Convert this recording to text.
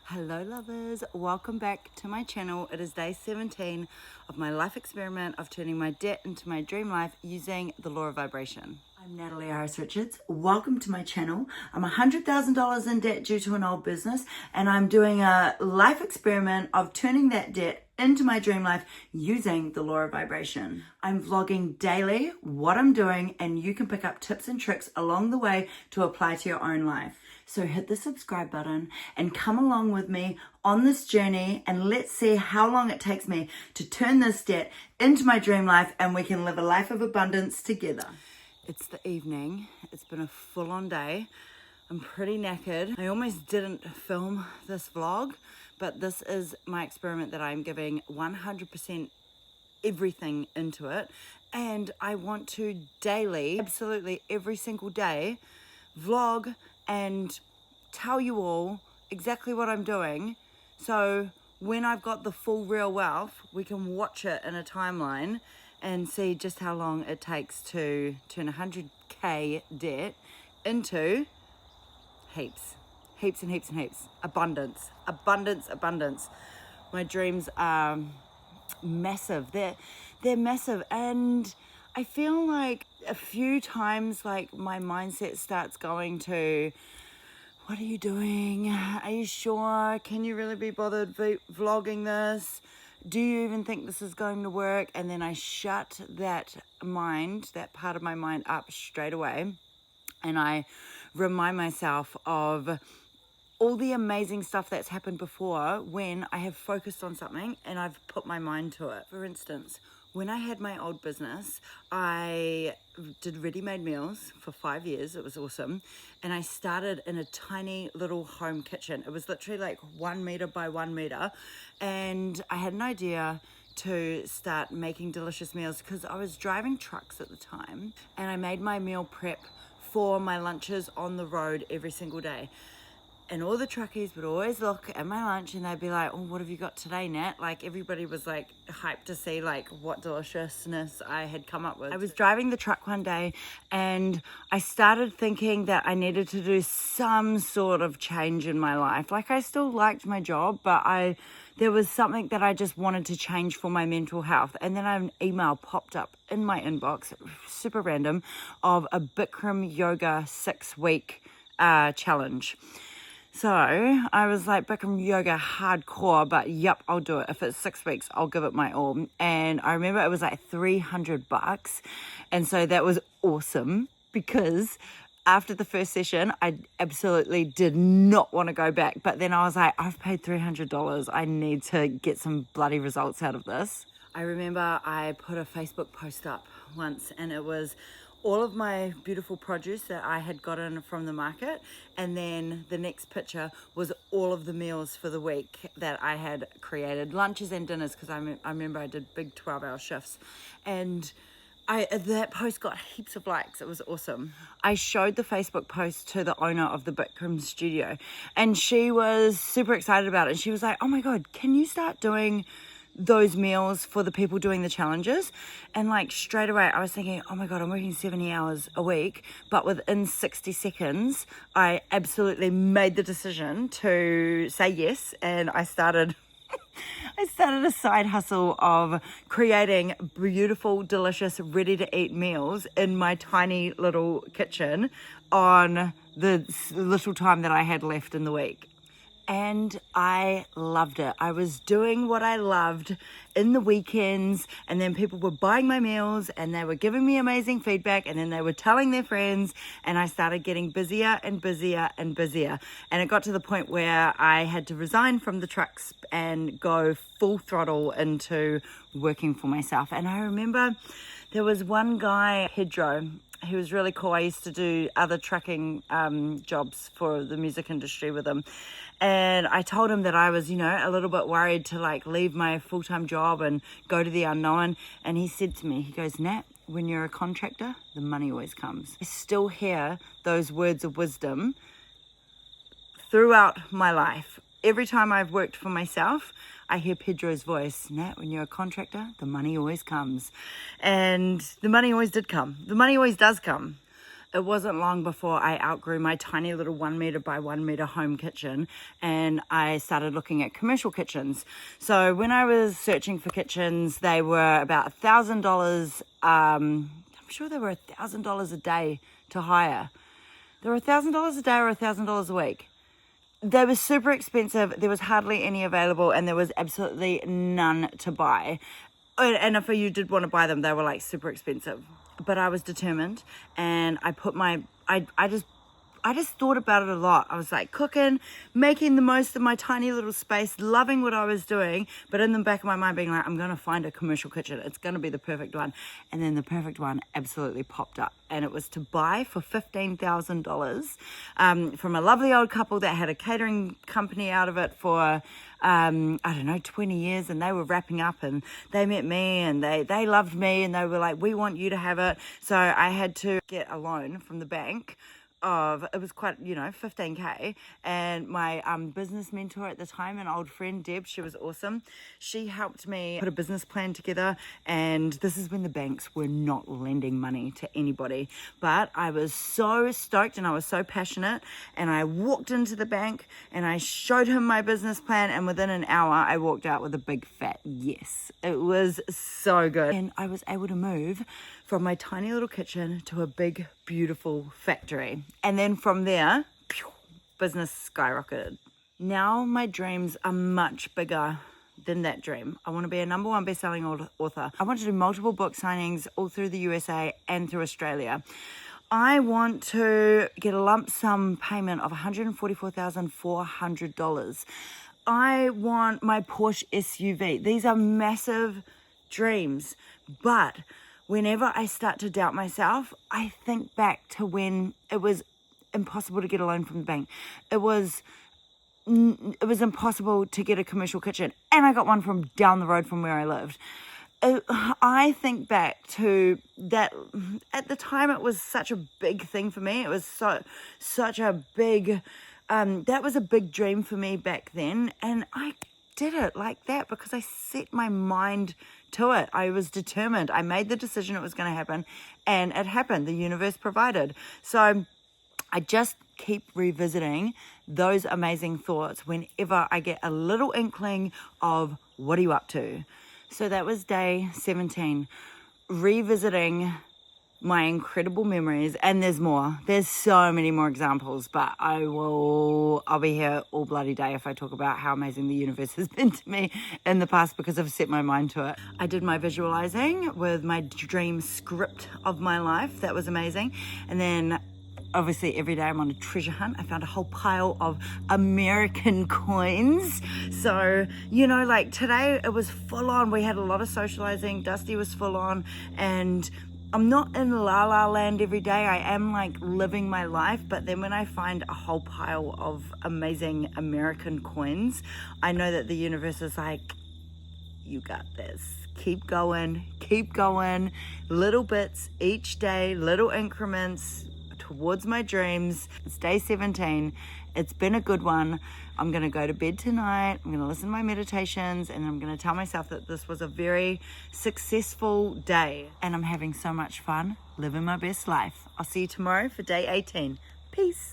Hello lovers, welcome back to my channel. It is day 17 of my life experiment of turning my debt into my dream life using the law of vibration. I'm Natalie Iris Richards. Welcome to my channel. I'm $100,000 in debt due to an old business, and I'm doing a life experiment of turning that debt into my dream life using the law of vibration. I'm vlogging daily what I'm doing, and you can pick up tips and tricks along the way to apply to your own life. So hit the subscribe button and come along with me on this journey, and let's see how long it takes me to turn this debt into my dream life, and we can live a life of abundance together. It's the evening. It's been a full-on day. I'm pretty knackered. I almost didn't film this vlog, but this is my experiment that I'm giving 100% everything into it, and I want to daily, absolutely every single day, vlog and tell you all exactly what I'm doing, so when I've got the full real wealth, we can watch it in a timeline and see just how long it takes to turn 100k debt into heaps and heaps and heaps. Abundance, abundance, abundance. My dreams are massive. They're massive, and I feel like a few times like my mindset starts going to, what are you doing? Are you sure? Can you really be bothered vlogging this? Do you even think this is going to work? And then I shut that part of my mind up straight away, and I remind myself of all the amazing stuff that's happened before when I have focused on something and I've put my mind to it. For instance, when I had my old business, I did ready-made meals for 5 years. It was awesome. And I started in a tiny little home kitchen. It was literally like 1 meter by 1 meter. And I had an idea to start making delicious meals because I was driving trucks at the time, and I made my meal prep for my lunches on the road every single day. And all the truckies would always look at my lunch and they'd be like, oh, what have you got today, Nat? Like, everybody was like hyped to see like what deliciousness I had come up with. I was driving the truck one day and I started thinking that I needed to do some sort of change in my life. Like, I still liked my job, but there was something that I just wanted to change for my mental health. And then an email popped up in my inbox, super random, of a Bikram yoga 6-week challenge. So I was like, Bikram yoga hardcore, but yep, I'll do it. If it's 6 weeks, I'll give it my all. And I remember it was like $300. And so that was awesome, because after the first session, I absolutely did not want to go back. But then I was like, I've paid $300. I need to get some bloody results out of this. I remember I put a Facebook post up once, and it was all of my beautiful produce that I had gotten from the market, and then the next picture was all of the meals for the week that I had created, lunches and dinners, because I remember I did big 12-hour shifts, and that post got heaps of likes. It was awesome. I showed the Facebook post to the owner of the Bikram studio, and she was super excited about it, and she was like, oh my god, can you start doing those meals for the people doing the challenges? And like straight away I was thinking, oh my god, I'm working 70 hours a week. But within 60 seconds I absolutely made the decision to say yes, and I started a side hustle of creating beautiful, delicious, ready to eat meals in my tiny little kitchen on the little time that I had left in the week. And I loved it. I was doing what I loved in the weekends, and then people were buying my meals and they were giving me amazing feedback, and then they were telling their friends, and I started getting busier and busier and busier. And it got to the point where I had to resign from the trucks and go full throttle into working for myself. And I remember there was one guy, Pedro. He was really cool. I used to do other trucking jobs for the music industry with him. And I told him that I was, a little bit worried to like leave my full-time job and go to the unknown. And he said to me, he goes, Nat, when you're a contractor, the money always comes. I still hear those words of wisdom throughout my life. Every time I've worked for myself, I hear Pedro's voice, Nat, when you're a contractor, the money always comes. And the money always did come. The money always does come. it wasn't long before I outgrew my tiny little 1 meter by 1 meter home kitchen, and I started looking at commercial kitchens. So when I was searching for kitchens, they were about $1,000. I'm sure they were $1,000 a day to hire. They were $1,000 a day or $1,000 a week. They were super expensive. There was hardly any available, and there was absolutely none to buy. And if you did want to buy them, they were like super expensive. But I was determined, and I put I just thought about it a lot. I was like cooking, making the most of my tiny little space, loving what I was doing, but in the back of my mind being like, I'm going to find a commercial kitchen. It's going to be the perfect one. And then the perfect one absolutely popped up. And it was to buy for $15,000 from a lovely old couple that had a catering company out of it for, 20 years. And they were wrapping up, and they met me, and they loved me, and they were like, we want you to have it. So I had to get a loan from the bank. It was quite, 15K, and my business mentor at the time, an old friend, Deb, she was awesome. She helped me put a business plan together, and this is when the banks were not lending money to anybody. But I was so stoked, and I was so passionate, and I walked into the bank, and I showed him my business plan, and within an hour, I walked out with a big fat yes. It was so good. And I was able to move from my tiny little kitchen to a big, beautiful factory. And then from there, business skyrocketed. Now my dreams are much bigger than that dream. I want to be a number 1 best-selling author. I want to do multiple book signings all through the USA and through Australia. I want to get a lump sum payment of $144,400. I want my Porsche SUV. These are massive dreams, but whenever I start to doubt myself, I think back to when it was impossible to get a loan from the bank. It was impossible to get a commercial kitchen, and I got one from down the road from where I lived. I think back to that. At the time, it was such a big thing for me. It was such a big, that was a big dream for me back then, and I did it like that because I set my mind to it. I was determined. I made the decision it was going to happen, and it happened. The universe provided. So I just keep revisiting those amazing thoughts whenever I get a little inkling of what are you up to. So that was day 17, revisiting my incredible memories, and there's more. There's so many more examples, but I'll be here all bloody day if I talk about how amazing the universe has been to me in the past because I've set my mind to it. I did my visualizing with my dream script of my life. That was amazing. And then obviously every day I'm on a treasure hunt. I found a whole pile of American coins. So, like today it was full on. We had a lot of socializing. Dusty was full on, and I'm not in la la land every day. I am like living my life, but then when I find a whole pile of amazing American coins, I know that the universe is like, you got this. Keep going, little bits each day, little increments towards my dreams. It's day 17. It's been a good one. I'm going to go to bed tonight. I'm going to listen to my meditations, and I'm going to tell myself that this was a very successful day, and I'm having so much fun living my best life. I'll see you tomorrow for day 18. Peace.